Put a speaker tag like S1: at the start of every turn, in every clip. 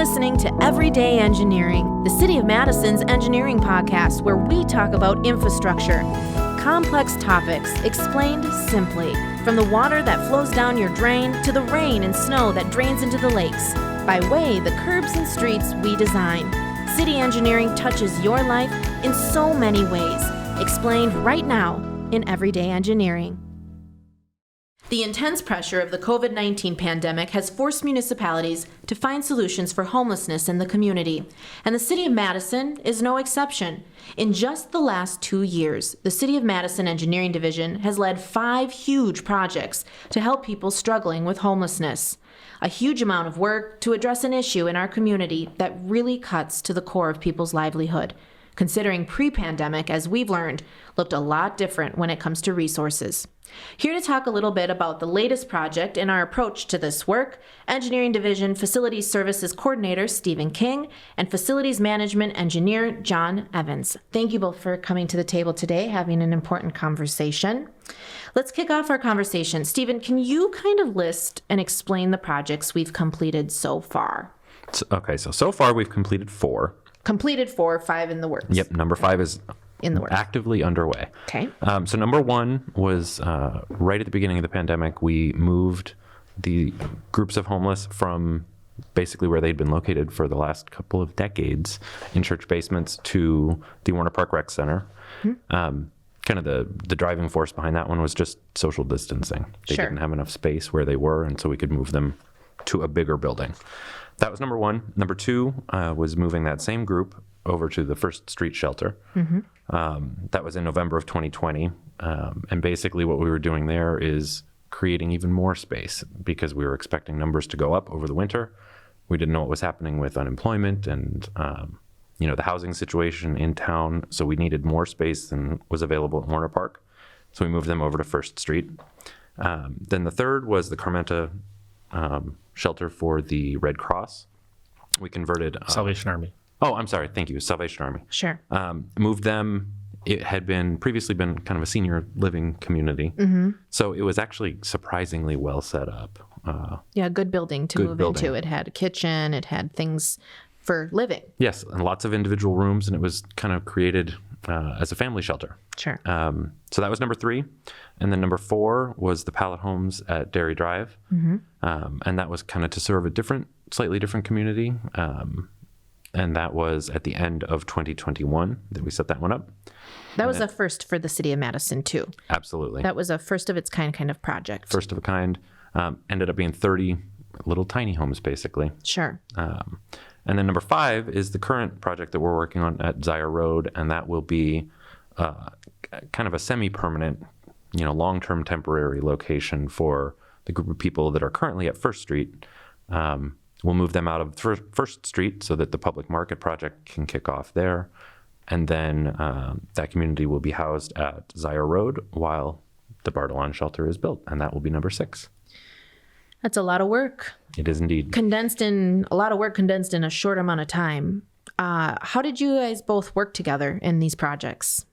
S1: listening to Everyday Engineering, the City of Madison's engineering podcast where we talk about infrastructure. Complex topics explained simply, from the water that flows down your drain to the rain and snow that drains into the lakes. By way the curbs and streets we design. City engineering touches your life in so many ways. Explained right now in Everyday Engineering. The intense pressure of the COVID-19 pandemic has forced municipalities to find solutions for homelessness in the community, and the City of Madison is no exception. In just the last 2 years, the City of Madison Engineering Division has led 5 huge projects to help people struggling with homelessness. A huge amount of work to address an issue in our community that really cuts to the core of people's livelihood. Considering pre-pandemic, as we've learned, looked a lot different when it comes to resources. Here to talk a little bit about the latest project and our approach to this work, Engineering Division Facilities Services Coordinator Stephen King and Facilities Management Engineer John Evans. Thank you both for coming to the table today, having an important conversation. Let's kick off our conversation. Stephen, can you kind of list and explain the projects we've completed so far?
S2: So far we've completed 4.
S1: Completed 4, 5 in the works.
S2: Yep, number 5 is
S1: in the works.
S2: Actively underway.
S1: Okay.
S2: So number 1 was right at the beginning of the pandemic, we moved the groups of homeless from basically where they'd been located for the last couple of decades in church basements to the Warner Park Rec Center. Mm-hmm. Kind of the driving force behind that one was just social distancing. They didn't have enough space where they were, and so we could move them to a bigger building. That was number 1. Number 2 was moving that same group over to the First Street shelter. Mm-hmm. That was in November of 2020. And basically what we were doing there is creating even more space because we were expecting numbers to go up over the winter. We didn't know what was happening with unemployment and the housing situation in town. So we needed more space than was available at Warner Park. So we moved them over to First Street. Then the third was the Carmenta shelter for the Red Cross. We converted
S3: Salvation Army.
S2: Oh, I'm sorry. Thank you. Salvation Army.
S1: Sure.
S2: Moved them. It had previously been kind of a senior living community.
S1: Mm-hmm.
S2: So it was actually surprisingly well set up.
S1: Good building to move into. It had a kitchen. It had things for living.
S2: Yes, and lots of individual rooms, and it was kind of created as a family shelter.
S1: Sure.
S2: So that was number 3. And then number 4 was the pallet homes at Dairy Drive. Mm-hmm. And that was kind of to serve a slightly different community. And that was at the end of 2021 that we set that one up.
S1: That was a first for the City of Madison, too.
S2: Absolutely.
S1: That was a first of its kind of project.
S2: First of a kind. Ended up being 30 little tiny homes, basically.
S1: Sure.
S2: And then number 5 is the current project that we're working on at Zeier Road, and that will be kind of a semi-permanent, long-term temporary location for the group of people that are currently at First Street. We'll move them out of First Street so that the public market project can kick off there. And then that community will be housed at Zeier Road while the Bartolon shelter is built, and that will be number 6.
S1: That's a lot of work.
S2: It is indeed.
S1: Condensed in a short amount of time. How did you guys both work together in these projects?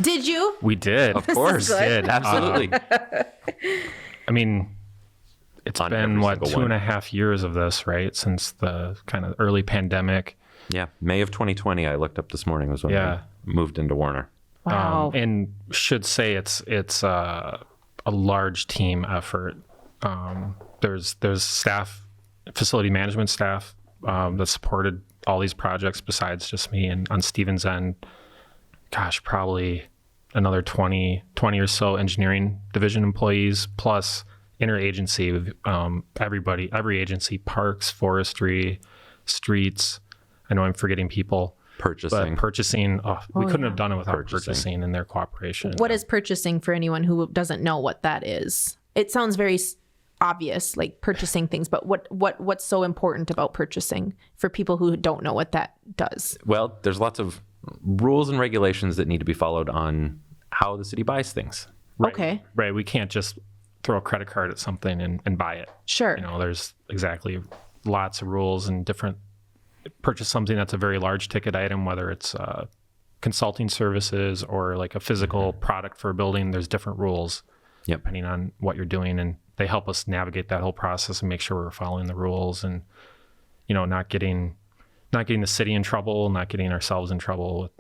S1: Did you?
S3: We did.
S2: Of course.
S3: Did.
S2: Absolutely.
S3: It's been, 2.5 years of this, right? Since the kind of early pandemic.
S2: Yeah. May of 2020, I looked up this morning, was when we moved into Warner.
S1: Wow.
S3: And should say it's a large team effort. There's staff, facility management staff that supported all these projects besides just me. And on Stephen's end, probably another 20 or so engineering division employees plus interagency, every agency, parks, forestry, streets. I know I'm forgetting people.
S2: Purchasing.
S3: But purchasing, we couldn't have done it without purchasing and their cooperation.
S1: What is purchasing for anyone who doesn't know what that is? It sounds very obvious, like purchasing things, but what's so important about purchasing for people who don't know what that does?
S2: Well, there's lots of rules and regulations that need to be followed on how the city buys things.
S3: Right.
S1: Okay.
S3: Right. We can't just throw a credit card at something and buy it.
S1: Sure.
S3: There's lots of rules and purchase something that's a very large ticket item, whether it's consulting services or like a physical product for a building, there's different rules depending on what you're doing. And they help us navigate that whole process and make sure we're following the rules. And, not getting the city in trouble, not getting ourselves in trouble with,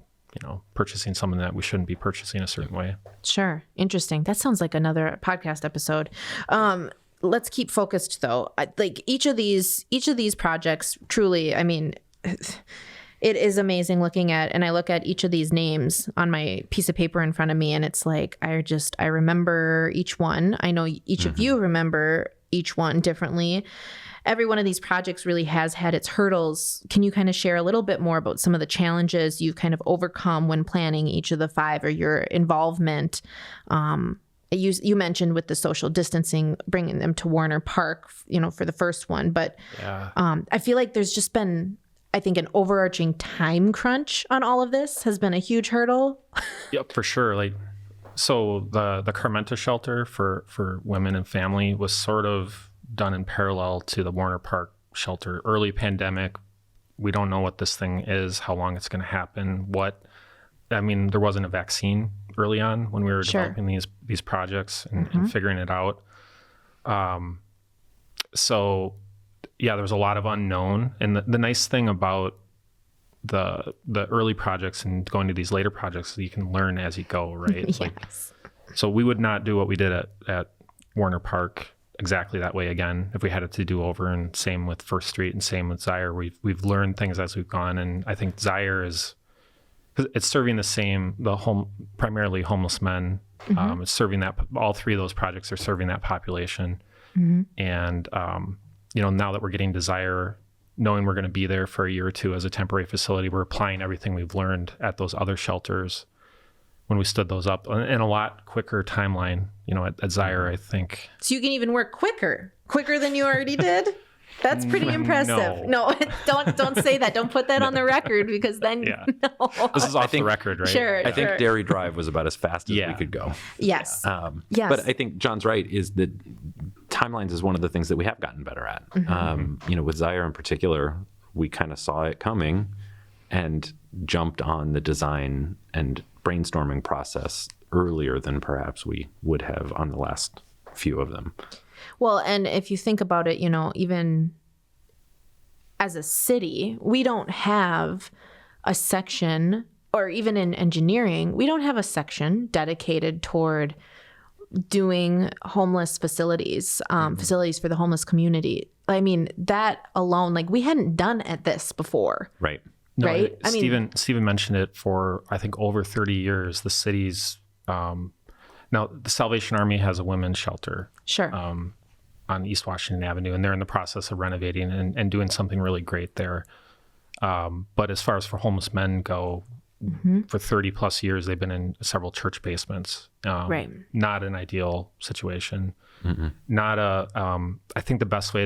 S3: purchasing something that we shouldn't be purchasing a certain way.
S1: Sure. Interesting. That sounds like another podcast episode. Let's keep focused though. Like each of these projects, truly, I mean, it is amazing looking at, and I look at each of these names on my piece of paper in front of me, and it's like, I remember each one. I know each of you remember each one differently. Every one of these projects really has had its hurdles. Can you kind of share a little bit more about some of the challenges you've kind of overcome when planning each of the 5, or your involvement? You mentioned with the social distancing, bringing them to Warner Park, for the first one. But I feel like there's just been, I think, an overarching time crunch on all of this has been a huge hurdle.
S3: Yep, for sure. So the Carmenta shelter for women and family was sort of done in parallel to the Warner Park shelter. Early pandemic, we don't know what this thing is, how long it's going to happen. There wasn't a vaccine early on when we were developing these projects and figuring it out. So yeah, there was a lot of unknown. And the nice thing about the early projects and going to these later projects is you can learn as you go, right?
S1: Yes.
S3: So we would not do what we did at Warner Park exactly that way again if we had it to do over, and same with First Street and same with Zeier. We've learned things as we've gone, and I think Zeier it's serving primarily homeless men. It's serving that, all 3 of those projects are serving that population. And now that we're getting to Zeier, knowing we're going to be there for a year or 2 as a temporary facility, we're applying everything we've learned at those other shelters when we stood those up in a lot quicker timeline, at Zeier, I think.
S1: So you can even work quicker than you already did? That's pretty impressive. No, don't say that. Don't put that on the record, because then no.
S3: This is off the record, right?
S1: Sure.
S2: I think Dairy Drive was about as fast as we could go.
S1: Yes. Yes.
S2: But I think John's right, is that timelines is one of the things that we have gotten better at. With Zeier in particular, we kind of saw it coming and jumped on the design and brainstorming process earlier than perhaps we would have on the last few of them.
S1: Well, and if you think about it, even as a city, we don't have a section, or even in engineering, we don't have a section dedicated toward doing homeless facilities, facilities for the homeless community. I mean, that alone, we hadn't done at this before.
S2: Right.
S3: No,
S1: right?
S3: Stephen mentioned it for, I think, over 30 years. The city's, now the Salvation Army has a women's shelter.
S1: Sure.
S3: On East Washington Avenue, and they're in the process of renovating and doing something really great there. But as far as for homeless men go, for 30 plus years, they've been in several church basements.
S1: Right.
S3: Not an ideal situation. Not I think the best way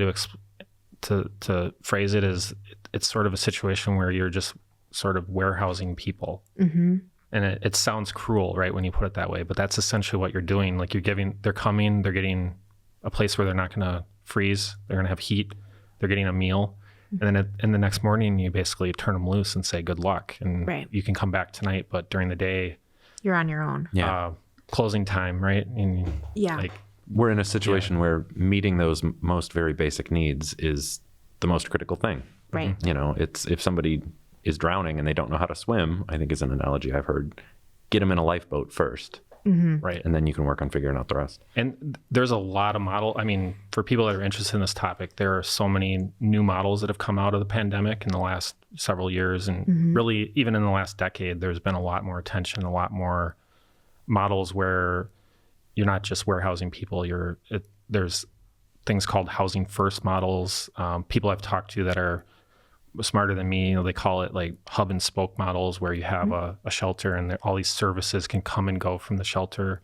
S3: to phrase it is it's sort of a situation where you're just sort of warehousing people. And it sounds cruel, right, when you put it that way, but that's essentially what you're doing. They're getting a place where they're not going to freeze. They're going to have heat. They're getting a meal. And then in the next morning, you basically turn them loose and say, good luck. And you can come back tonight, but during the day,
S1: you're on your own.
S2: Yeah.
S3: Closing time, right? And
S2: we're in a situation where meeting those most very basic needs is the most critical thing.
S1: Right.
S2: It's, if somebody is drowning and they don't know how to swim, I think is an analogy I've heard, get them in a lifeboat first. Right. And then you can work on figuring out the rest. And
S3: there's a lot of for people that are interested in this topic, there are so many new models that have come out of the pandemic in the last several years. And really, even in the last decade, there's been a lot more attention, a lot more models where you're not just warehousing people. There's things called housing first models. People I've talked to that are smarter than me, they call it hub and spoke models, where you have a shelter and all these services can come and go from the shelter.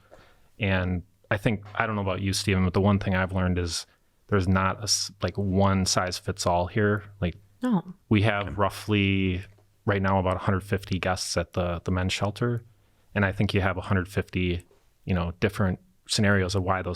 S3: And I don't know about you, Stephen, but the one thing I've learned is there's not a one size fits all here.
S1: No.
S3: We have roughly right now about 150 guests at the men's shelter. And I think you have 150, different scenarios of why the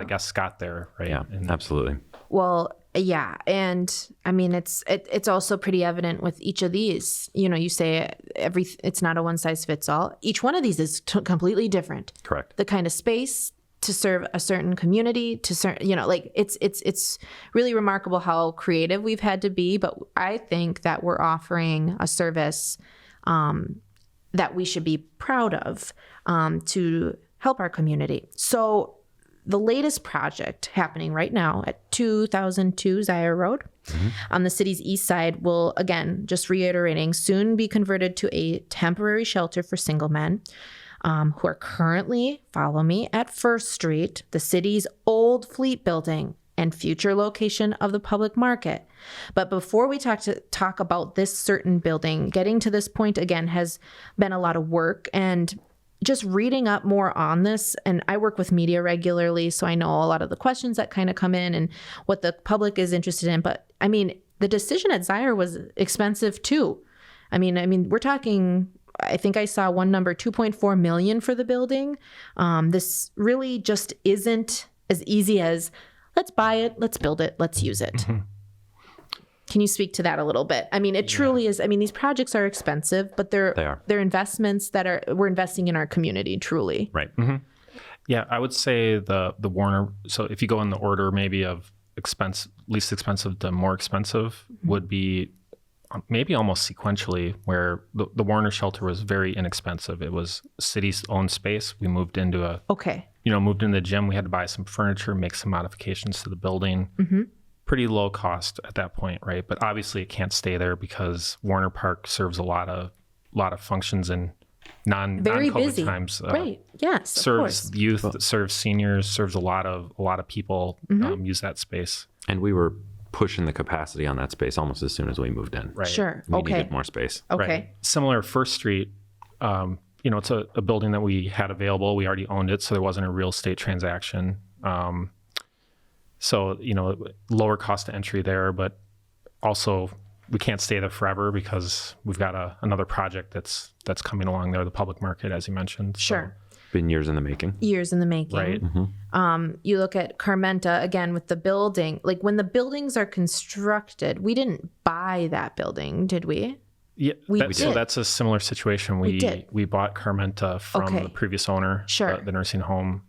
S3: guests got there. Right.
S2: Yeah, absolutely.
S1: Well, yeah. And it's also pretty evident with each of these, you say it's not a one size fits all. Each one of these is completely different.
S2: Correct.
S1: The kind of space to serve a certain community, to serve, like it's really remarkable how creative we've had to be. But I think that we're offering a service that we should be proud of to help our community. So the latest project happening right now at 2002 Zeier Road on the city's east side will, again, just reiterating, soon be converted to a temporary shelter for single men who are currently, follow me, at First Street, the city's old fleet building and future location of the public market. But before we talk about this certain building, getting to this point again has been a lot of work, and just reading up more on this, and I work with media regularly, so I know a lot of the questions that kind of come in and what the public is interested in. But I mean, the decision at Zeier was expensive too. I mean, we're talking, I think I saw one number, $2.4 million for the building. This really just isn't as easy as let's buy it, let's build it, let's use it. Mm-hmm. Can you speak to that a little bit? I mean, it truly is. I mean, these projects are expensive, but they're investments that we're investing in our community, truly.
S3: Right. Mm-hmm. Yeah, I would say the Warner. So if you go in the order maybe of least expensive to more expensive, would be maybe almost sequentially, where the Warner shelter was very inexpensive. It was city's own space. We moved into moved into the gym. We had to buy some furniture, make some modifications to the building. Mm-hmm. Pretty low cost at that point, right? But obviously it can't stay there because Warner Park serves a lot of functions in non-COVID times.
S1: Right. Yes.
S3: Serves youth, serves seniors, serves a lot of people use that space.
S2: And we were pushing the capacity on that space almost as soon as we moved in.
S3: Right.
S1: Sure.
S2: We needed more space.
S1: Okay.
S3: Right. Similar First Street, it's a building that we had available. We already owned it, so there wasn't a real estate transaction. So, lower cost to entry there, but also we can't stay there forever because we've got another project that's coming along there, the public market, as you mentioned.
S1: Sure.
S2: So. Been years in the making.
S3: Right.
S1: Mm-hmm. You look at Carmenta, again, with the building, like when the buildings are constructed, we didn't buy that building, did we?
S3: Yeah, so that's a similar situation. We bought Carmenta from the previous owner,
S1: sure.
S3: The nursing home.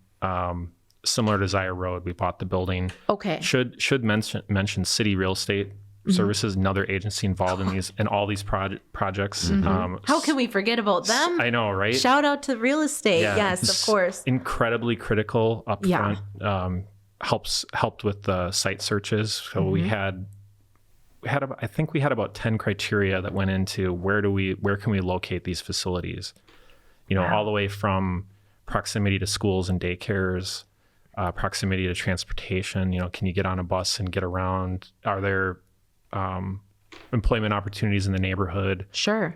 S3: Similar to Zeier Road, we bought the building.
S1: Okay.
S3: Should mention City Real Estate Services, another agency involved in all these projects.
S1: Mm-hmm. How can we forget about them?
S3: I know, right?
S1: Shout out to real estate. Yeah, yes, of course.
S3: Incredibly critical upfront. Yeah. Helped with the site searches. So we had I think we had about 10 criteria that went into where can we locate these facilities? All the way from proximity to schools and daycares. Proximity to transportation, can you get on a bus and get around? Are there employment opportunities in the neighborhood?
S1: Sure.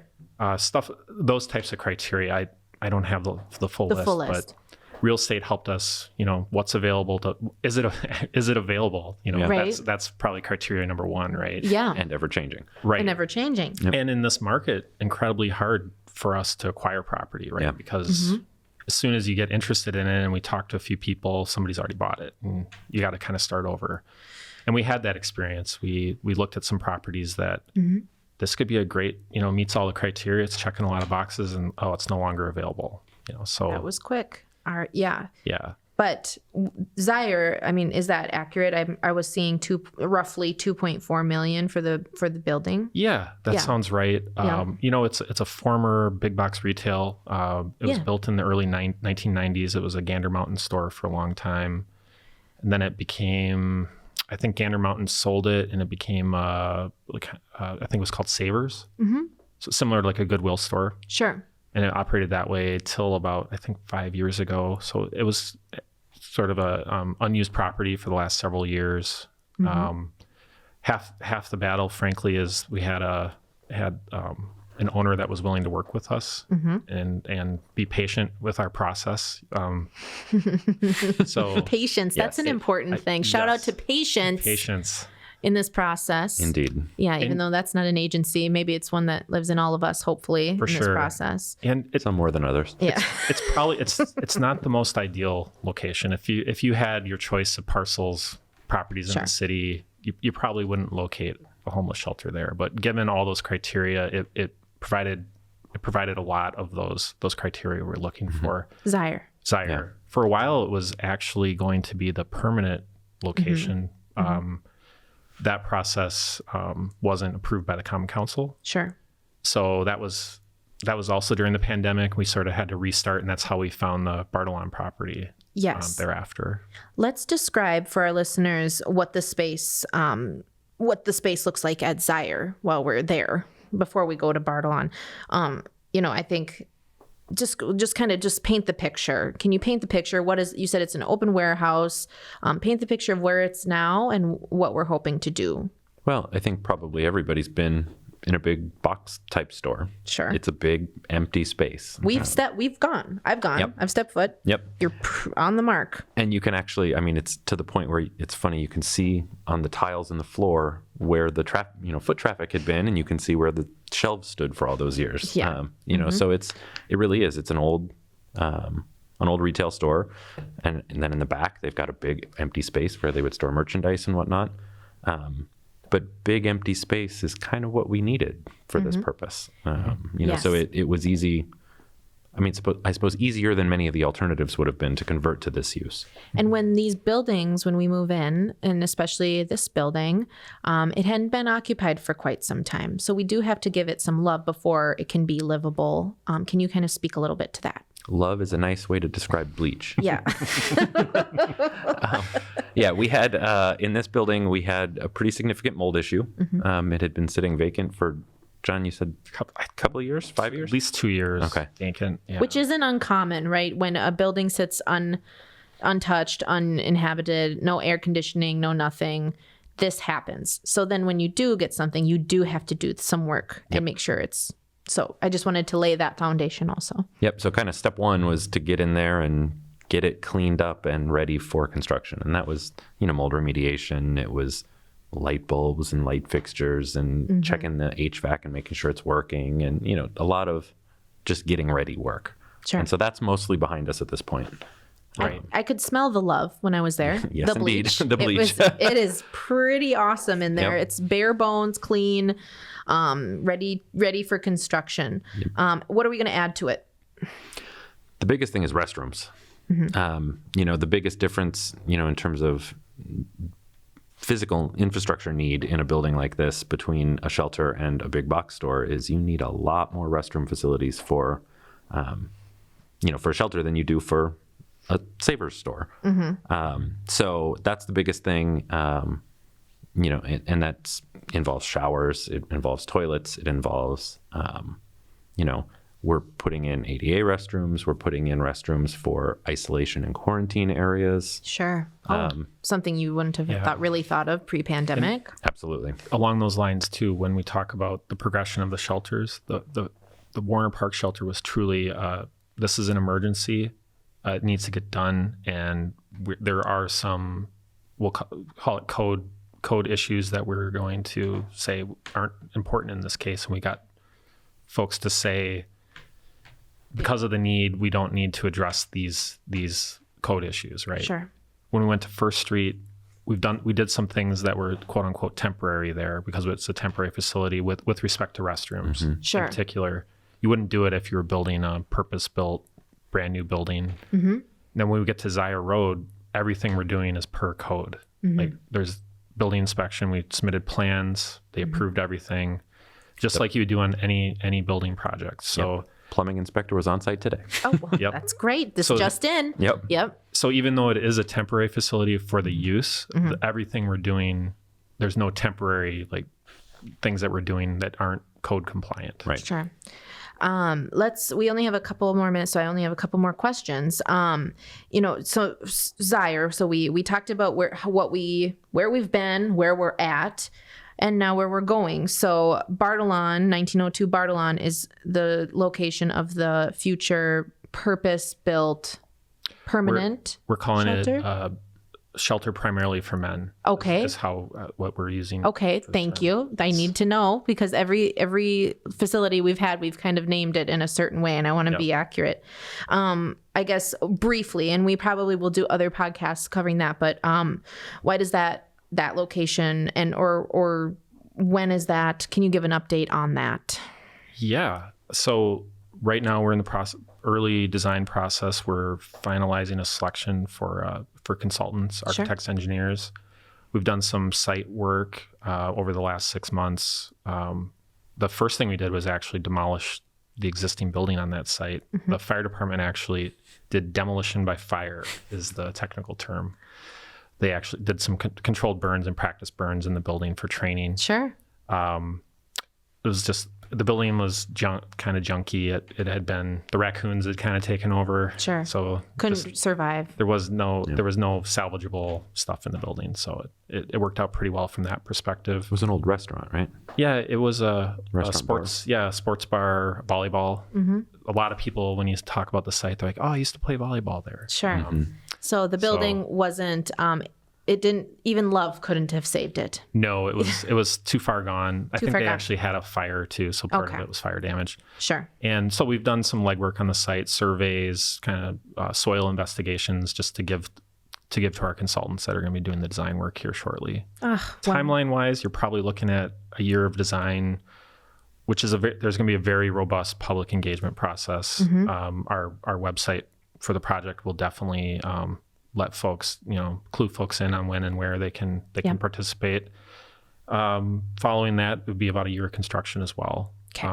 S3: Those types of criteria. I don't have the full list, but real estate helped us, what's available is it available?
S1: Right.
S3: That's probably criteria number one, right?
S1: Yeah.
S2: And ever changing.
S3: Right.
S1: And ever changing.
S3: Yep. And in this market, incredibly hard for us to acquire property, right?
S2: Yeah.
S3: Because as soon as you get interested in it and we talk to a few people, somebody's already bought it and you got to kind of start over. And we had that experience. We looked at some properties that this could be a great, meets all the criteria. It's checking a lot of boxes and, it's no longer available. So
S1: that was quick. Yeah.
S3: Yeah.
S1: But Zeier, is that accurate? I was seeing roughly $2.4 million for the building.
S3: Yeah, that sounds right. It's a former big box retail. It was built in the early 1990s. It was a Gander Mountain store for a long time, and then it became. I think Gander Mountain sold it, and it became I think it was called Savers. Mm-hmm. So similar to like a Goodwill store.
S1: Sure.
S3: And it operated that way till about, I think, 5 years ago. So it was sort of a unused property for the last several years. Mm-hmm. Half the battle, frankly, is we had an owner that was willing to work with us and be patient with our process. So
S1: patience, that's an important thing. Shout out to patience in this process.
S2: Indeed.
S1: Yeah, even though that's not an agency, maybe it's one that lives in all of us, hopefully, this process.
S3: And it's
S2: some more than others.
S1: Yeah.
S3: It's probably it's not the most ideal location. If you had your choice of properties in the city, you probably wouldn't locate a homeless shelter there. But given all those criteria, it provided a lot of those criteria we're looking for.
S1: Zeier,
S3: For a while, it was actually going to be the permanent location. That process wasn't approved by the Common Council.
S1: Sure.
S3: So that was also during the pandemic. We sort of had to restart, and that's how we found the Bartolon property.
S1: Yes.
S3: Thereafter.
S1: Let's describe for our listeners what the space looks like at Zeier while we're there before we go to Bartolon. I think just kind of paint the picture. Can you paint the picture? You said it's an open warehouse. Paint the picture of where it's now and what we're hoping to do.
S2: Well, I think probably everybody's been in a big box type store.
S1: Sure.
S2: It's a big empty space.
S1: I've gone.
S2: Yep.
S1: I've stepped foot.
S2: Yep.
S1: You're on the mark.
S2: And you can actually, it's to the point where it's funny. You can see on the tiles in the floor where the foot traffic had been, and you can see where the shelves stood for all those years.
S1: Yeah.
S2: So it really is. It's an old retail store, and then in the back they've got a big empty space where they would store merchandise and whatnot. But big empty space is kind of what we needed for this purpose.
S1: Yes.
S2: So it was easy. I suppose easier than many of the alternatives would have been to convert to this use.
S1: And when we move in, and especially this building, it hadn't been occupied for quite some time. So we do have to give it some love before it can be livable. Can you kind of speak a little bit to that?
S2: Love is a nice way to describe bleach.
S1: Yeah.
S2: We had, in this building, we had a pretty significant mold issue. It had been sitting vacant for, John, you said a couple of years, 5 years?
S3: At least 2 years.
S2: Okay.
S3: Vacant. Yeah.
S1: Which isn't uncommon, right? When a building sits untouched, uninhabited, no air conditioning, no nothing, this happens. So then when you do get something, you do have to do some work and make sure it's... So I just wanted to lay that foundation also.
S2: Yep. So kind of step one was to get in there and get it cleaned up and ready for construction. And that was, mold remediation. It was light bulbs and light fixtures and checking the HVAC and making sure it's working. And, a lot of just getting ready work.
S1: Sure.
S2: And so that's mostly behind us at this point.
S3: Right.
S1: I could smell the love when I was there.
S2: Yes,
S1: the bleach.
S2: indeed. The bleach.
S1: It is pretty awesome in there.
S2: Yep.
S1: It's bare bones, clean, ready for construction. Yep. What are we going to add to it?
S2: The biggest thing is restrooms. The biggest difference, in terms of physical infrastructure need in a building like this between a shelter and a big box store is you need a lot more restroom facilities for a shelter than you do for a Savers store. So that's the biggest thing, and that involves showers, it involves toilets, it involves, we're putting in ADA restrooms, we're putting in restrooms for isolation and quarantine areas.
S1: Sure. Something you wouldn't have really thought of pre-pandemic.
S2: Absolutely.
S3: Along those lines too, when we talk about the progression of the shelters, the Warner Park shelter was truly, this is an emergency. It needs to get done, and there are some, we'll call it code issues that we're going to say aren't important in this case. And we got folks to say, because of the need, we don't need to address these code issues, right?
S1: Sure.
S3: When we went to First Street, we did some things that were quote unquote temporary there because it's a temporary facility with respect to restrooms.
S1: Sure.
S3: In particular. You wouldn't do it if you were building a purpose-built brand new building. Then when we get to Zeier Road, everything we're doing is per code. Like there's building inspection, we submitted plans, they approved everything, just like you would do on any building project. So
S2: plumbing inspector was on site today.
S1: Oh, well, that's great. This just in.
S2: Yep.
S3: So even though it is a temporary facility for the use, everything we're doing, there's no temporary things that we're doing that aren't code compliant.
S2: Right.
S1: Sure. We only have a couple more minutes, so I only have a couple more questions. So Zeier, so we talked about where we've been, where we're at, and now where we're going. So Bartolon, 1902 Bartolon is the location of the future purpose-built permanent
S3: We're calling
S1: shelter?
S3: it shelter primarily for men.
S1: Okay.
S3: Is how what we're using.
S1: Okay, thank you. I need to know because every facility we've kind of named it in a certain way, and I want to be accurate. I guess briefly, and we probably will do other podcasts covering that. But why does that location and or when is that? Can you give an update on that?
S3: Yeah. So right now we're in the early design process. We're finalizing a selection for consultants, architects, engineers. We've done some site work over the last 6 months. The first thing we did was actually demolish the existing building on that site. The fire department actually did demolition by fire, is the technical term. They actually did some controlled burns and practice burns in the building for training.
S1: Sure.
S3: It was just, the building was kind of junky. It had been, the raccoons had kind of taken over.
S1: Sure.
S3: So
S1: couldn't survive.
S3: there was no salvageable stuff in the building. So it worked out pretty well from that perspective.
S2: It was an old restaurant, right?
S3: Yeah, it was a
S2: Restaurant
S3: sports bar, volleyball. A lot of people, when you talk about the site, they're like, oh, I used to play volleyball there.
S1: Sure. So the building wasn't, it didn't, even love couldn't have saved it.
S3: No, it was too far gone. I think they actually had a fire too, so part of it was fire damage.
S1: Sure.
S3: And so we've done some legwork on the site, surveys, kind of soil investigations, just to give to our consultants that are going to be doing the design work here shortly. Timeline-wise, you're probably looking at a year of design, which is there's going to be a very robust public engagement process. Our website for the project will definitely let folks, clue folks in on when and where they can participate. Following that, it would be about a year of construction as well.
S1: Okay.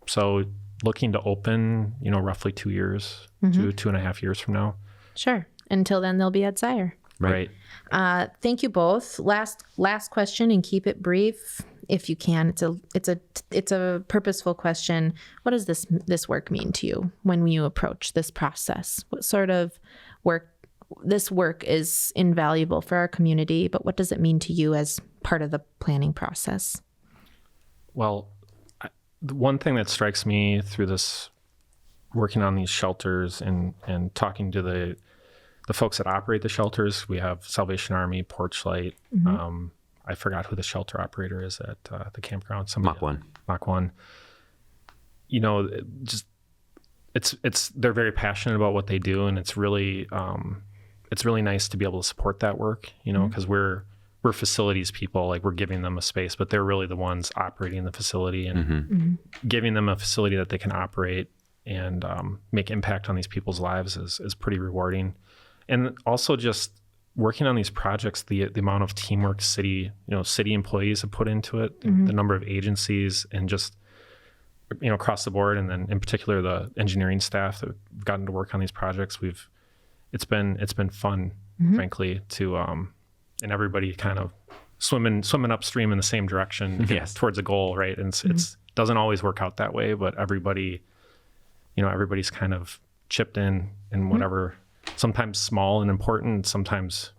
S3: So looking to open, roughly 2 years, 2.5 years from now.
S1: Sure. Until then, they'll be at Zeier.
S3: Right.
S1: Thank you both. Last question, and keep it brief if you can. It's a purposeful question. What does this work mean to you when you approach this process? What sort of work? This work is invaluable for our community, but what does it mean to you as part of the planning process?
S3: Well, the one thing that strikes me through this, working on these shelters and talking to the folks that operate the shelters, we have Salvation Army, Porchlight. I forgot who the shelter operator is at the campground.
S2: Mach 1.
S3: Mach 1. They're very passionate about what they do, and it's really nice to be able to support that work, because we're facilities people, like we're giving them a space, but they're really the ones operating the facility and giving them a facility that they can operate and make impact on these people's lives is pretty rewarding. And also just working on these projects, the amount of teamwork city employees have put into it, the number of agencies, and just across the board, and then in particular the engineering staff that have gotten to work on these projects, it's been fun, frankly, to and everybody kind of swimming upstream in the same direction towards a goal, right? And it's doesn't always work out that way, but everybody's kind of chipped in whatever, sometimes small and important, sometimes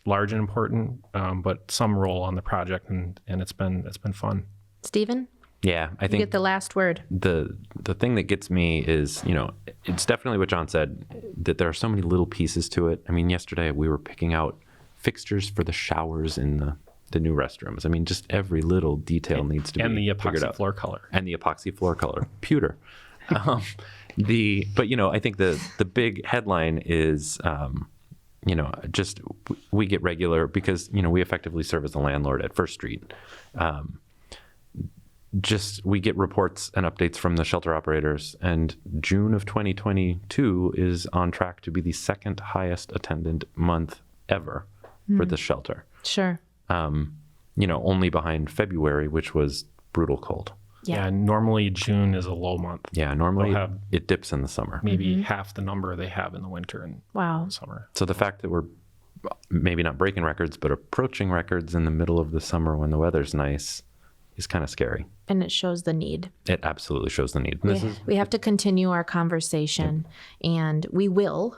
S3: large and important, but some role on the project, and it's been fun.
S1: Stephen?
S2: Yeah, I think
S1: you get the last word.
S2: The thing that gets me is, it's definitely what John said, that there are so many little pieces to it. I mean, yesterday we were picking out fixtures for the showers in the new restrooms. I mean, just every little detail needs to be figured out.
S3: And the epoxy floor color.
S2: And the epoxy floor color. Pewter. But I think the big headline is, just we get regular, because, we effectively serve as a landlord at First Street. We get reports and updates from the shelter operators, and June of 2022 is on track to be the second highest attendant month ever for the shelter.
S1: Sure.
S2: Only behind February, which was brutal cold.
S3: Yeah, normally June is a low month.
S2: Yeah, normally it dips in the summer.
S3: Maybe half the number they have in the winter and summer.
S2: So the fact that we're maybe not breaking records, but approaching records in the middle of the summer when the weather's nice is kind of scary.
S1: And it shows the need.
S2: It absolutely shows the need.
S1: We have to continue our conversation, and we will.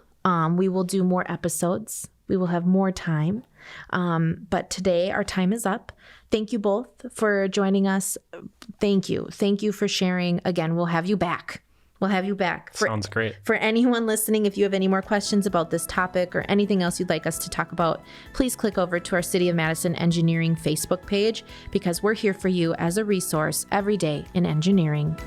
S1: We will do more episodes. We will have more time. But today our time is up. Thank you both for joining us. Thank you. Thank you for sharing. Again, we'll have you back.
S3: Sounds great.
S1: For anyone listening, if you have any more questions about this topic or anything else you'd like us to talk about, please click over to our City of Madison Engineering Facebook page, because we're here for you as a resource every day in engineering.